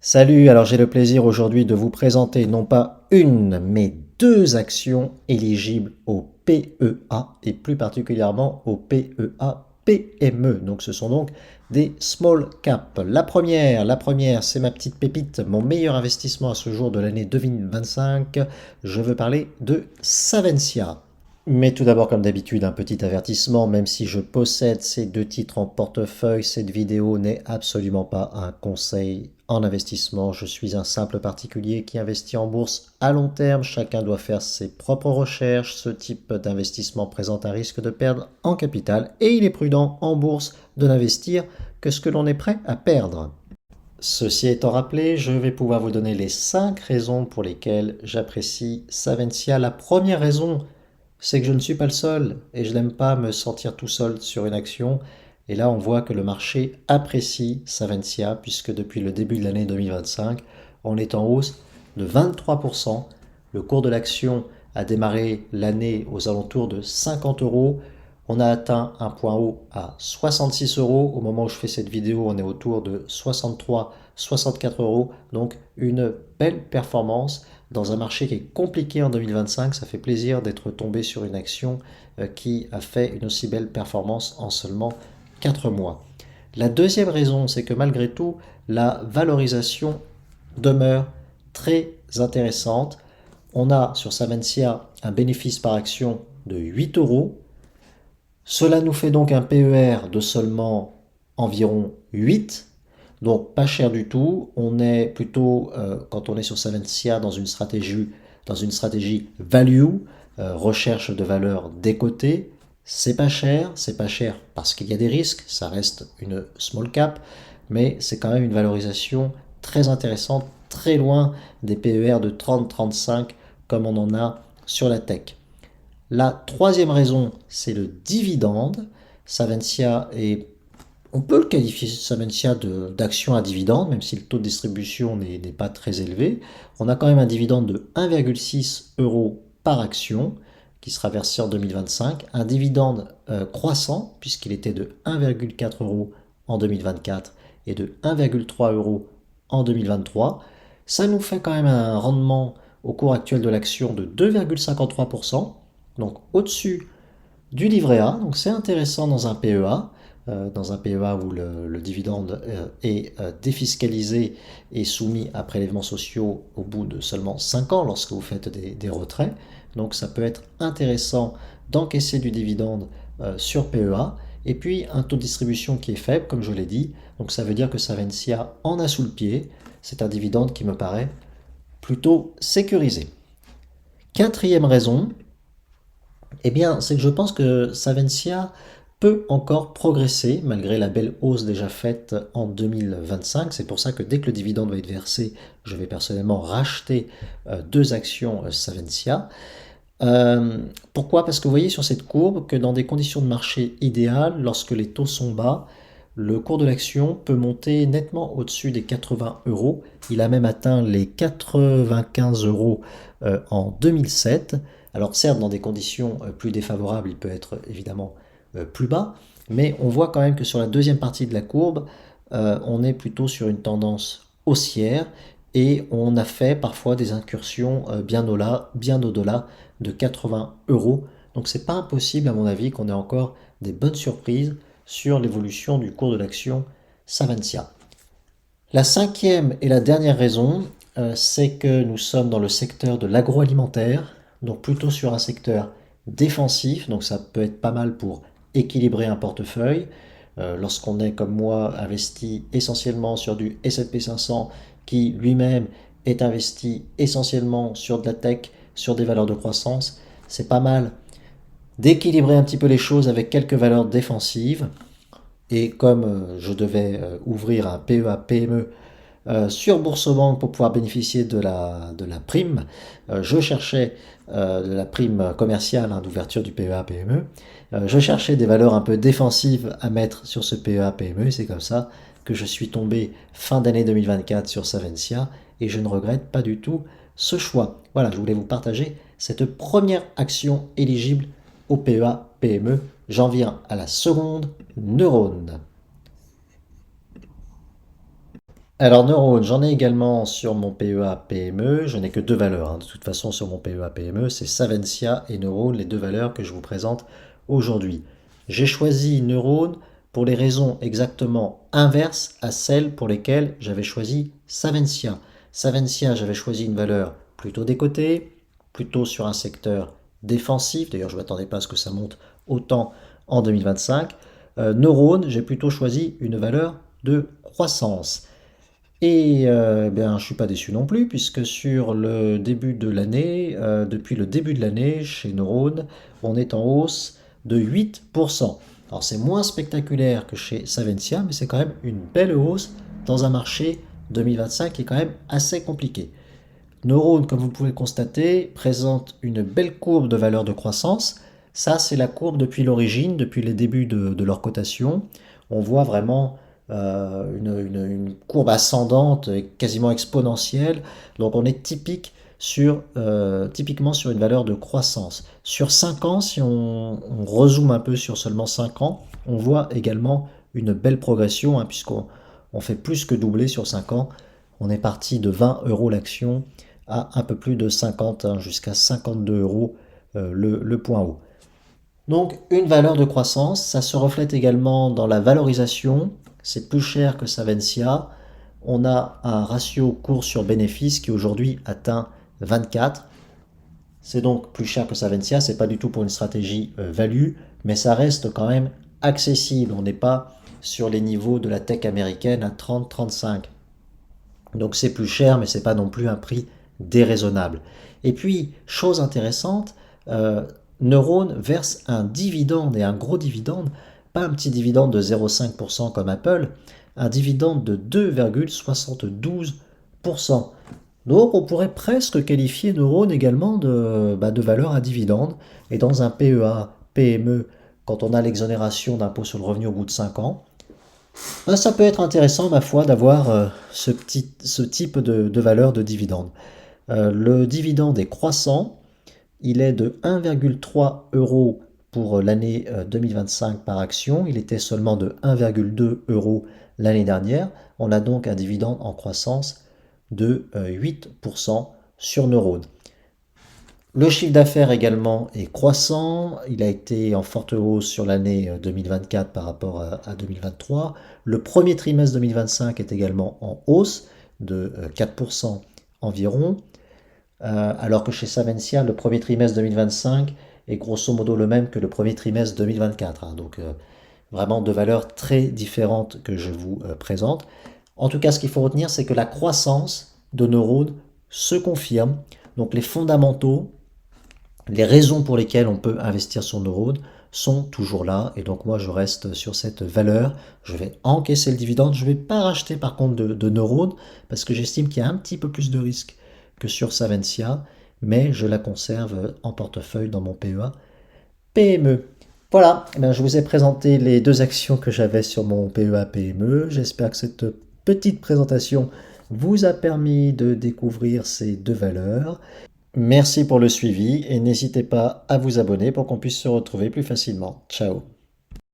Salut, alors j'ai le plaisir aujourd'hui de vous présenter non pas une, mais deux actions éligibles au PEA et plus particulièrement au PEA PME. Donc ce sont donc des small cap. La première, c'est ma petite pépite, mon meilleur investissement à ce jour de l'année 2025. Je veux parler de Savencia. Mais tout d'abord, comme d'habitude, un petit avertissement, même si je possède ces deux titres en portefeuille, cette vidéo n'est absolument pas un conseil en investissement. Je suis un simple particulier qui investit en bourse à long terme. Chacun doit faire ses propres recherches. Ce type d'investissement présente un risque de perdre en capital et il est prudent en bourse de n'investir que ce que l'on est prêt à perdre. Ceci étant rappelé, je vais pouvoir vous donner les 5 raisons pour lesquelles j'apprécie Savencia. La première raison, c'est que je ne suis pas le seul et je n'aime pas me sentir tout seul sur une action. Et là, on voit que le marché apprécie Savencia puisque depuis le début de l'année 2025, on est en hausse de 23%. Le cours de l'action a démarré l'année aux alentours de 50 euros. On a atteint un point haut à 66 euros. Au moment où je fais cette vidéo, on est autour de 63, 64 euros. Donc une belle performance dans un marché qui est compliqué en 2025. Ça fait plaisir d'être tombé sur une action qui a fait une aussi belle performance en seulement 4 mois. La deuxième raison, c'est que malgré tout, la valorisation demeure très intéressante. On a sur Savencia un bénéfice par action de 8 euros. Cela nous fait donc un PER de seulement environ 8, donc pas cher du tout. On est plutôt, quand on est sur Savencia, dans une stratégie value, recherche de valeur décotée. C'est pas cher parce qu'il y a des risques, ça reste une small cap, mais c'est quand même une valorisation très intéressante, très loin des PER de 30-35 comme on en a sur la tech. La troisième raison, c'est le dividende. Savencia est, on peut le qualifier Savencia d'action à dividende, même si le taux de distribution n'est pas très élevé. On a quand même un dividende de 1,6 euros par action qui sera versé en 2025. Un dividende croissant, puisqu'il était de 1,4 euros en 2024 et de 1,3 euros en 2023. Ça nous fait quand même un rendement au cours actuel de l'action de 2,53%, donc au-dessus du livret A. Donc c'est intéressant dans un PEA où le dividende est défiscalisé et soumis à prélèvements sociaux au bout de seulement 5 ans lorsque vous faites des retraits. Donc ça peut être intéressant d'encaisser du dividende sur PEA. Et puis un taux de distribution qui est faible, comme je l'ai dit. Donc ça veut dire que Savencia en a sous le pied. C'est un dividende qui me paraît plutôt sécurisé. Quatrième raison, eh bien, c'est que je pense que Savencia peut encore progresser malgré la belle hausse déjà faite en 2025. C'est pour ça que dès que le dividende va être versé, je vais personnellement racheter deux actions Savencia. Pourquoi? Parce que vous voyez sur cette courbe que dans des conditions de marché idéales, lorsque les taux sont bas, le cours de l'action peut monter nettement au-dessus des 80 euros. Il a même atteint les 95 euros en 2007. Alors certes, dans des conditions plus défavorables, il peut être évidemment plus bas, mais on voit quand même que sur la deuxième partie de la courbe, on est plutôt sur une tendance haussière et on a fait parfois des incursions bien au-delà de 80 euros. Donc c'est pas impossible à mon avis qu'on ait encore des bonnes surprises sur l'évolution du cours de l'action Savencia. La cinquième et la dernière raison, c'est que nous sommes dans le secteur de l'agroalimentaire, donc plutôt sur un secteur défensif, donc ça peut être pas mal pour équilibrer un portefeuille. Lorsqu'on est comme moi investi essentiellement sur du S&P 500 qui lui-même est investi essentiellement sur de la tech, sur des valeurs de croissance, c'est pas mal d'équilibrer un petit peu les choses avec quelques valeurs défensives. Et comme je devais ouvrir un PEA PME sur Boursorama pour pouvoir bénéficier de la prime, je cherchais de la prime commerciale hein, d'ouverture du PEA PME. Je cherchais des valeurs un peu défensives à mettre sur ce PEA PME. C'est comme ça que je suis tombé fin d'année 2024 sur Savencia et je ne regrette pas du tout ce choix. Voilà, je voulais vous partager cette première action éligible au PEA PME. J'en viens à la seconde, neurone. Alors Neurone, j'en ai également sur mon PEA PME. Je n'ai que deux valeurs, hein. De toute façon, sur mon PEA PME, c'est Savencia et Neurone, les deux valeurs que je vous présente aujourd'hui. J'ai choisi Neurone pour les raisons exactement inverses à celles pour lesquelles j'avais choisi Savencia. Savencia, j'avais choisi une valeur plutôt décotée, plutôt sur un secteur défensif. D'ailleurs, je ne m'attendais pas à ce que ça monte autant en 2025. Neurone, j'ai plutôt choisi une valeur de croissance. Et je ne suis pas déçu non plus, puisque sur le début de l'année, depuis le début de l'année, chez Neurone, on est en hausse de 8%. Alors c'est moins spectaculaire que chez Savencia, mais c'est quand même une belle hausse dans un marché 2025 qui est quand même assez compliqué. Neurone, comme vous pouvez le constater, présente une belle courbe de valeur de croissance. Ça, c'est la courbe depuis l'origine, depuis les débuts de leur cotation. On voit vraiment une courbe ascendante et quasiment exponentielle. Donc on est typiquement sur une valeur de croissance. Sur 5 ans, si on rezoome un peu sur seulement 5 ans, on voit également une belle progression, hein, puisqu'on fait plus que doubler sur 5 ans. On est parti de 20 euros l'action à un peu plus de 50, hein, jusqu'à 52 euros le point haut. Donc une valeur de croissance, ça se reflète également dans la valorisation. C'est plus cher que Savencia. On a un ratio cours sur bénéfice qui aujourd'hui atteint 24. C'est donc plus cher que Savencia. C'est pas du tout pour une stratégie value, mais ça reste quand même accessible. On n'est pas sur les niveaux de la tech américaine à 30-35. Donc c'est plus cher, mais c'est pas non plus un prix déraisonnable. Et puis, chose intéressante, euh, Neurone verse un dividende, et un gros dividende, pas un petit dividende de 0,5% comme Apple, un dividende de 2,72%. Donc on pourrait presque qualifier Neurone également de valeur à dividende. Et dans un PEA, PME, quand on a l'exonération d'impôt sur le revenu au bout de 5 ans, ça peut être intéressant, ma foi, d'avoir ce type de valeur de dividende. Le dividende est croissant, il est de 1,3 euros pour l'année 2025 par action, il était seulement de 1,2 euros l'année dernière. On a donc un dividende en croissance de 8% sur Neurone. Le chiffre d'affaires également est croissant, il a été en forte hausse sur l'année 2024 par rapport à 2023. Le premier trimestre 2025 est également en hausse de 4% environ, alors que chez Savencia, le premier trimestre 2025 est grosso modo le même que le premier trimestre 2024, hein. Donc vraiment deux valeurs très différentes que je vous présente. En tout cas, ce qu'il faut retenir, c'est que la croissance de Neurone se confirme. Donc les fondamentaux, les raisons pour lesquelles on peut investir sur Neurone sont toujours là. Et donc moi, je reste sur cette valeur. Je vais encaisser le dividende. Je ne vais pas racheter par contre de Neurone parce que j'estime qu'il y a un petit peu plus de risque que sur Savencia. Mais je la conserve en portefeuille dans mon PEA PME. Voilà, je vous ai présenté les deux actions que j'avais sur mon PEA PME. J'espère que cette petite présentation vous a permis de découvrir ces deux valeurs. Merci pour le suivi et n'hésitez pas à vous abonner pour qu'on puisse se retrouver plus facilement. Ciao.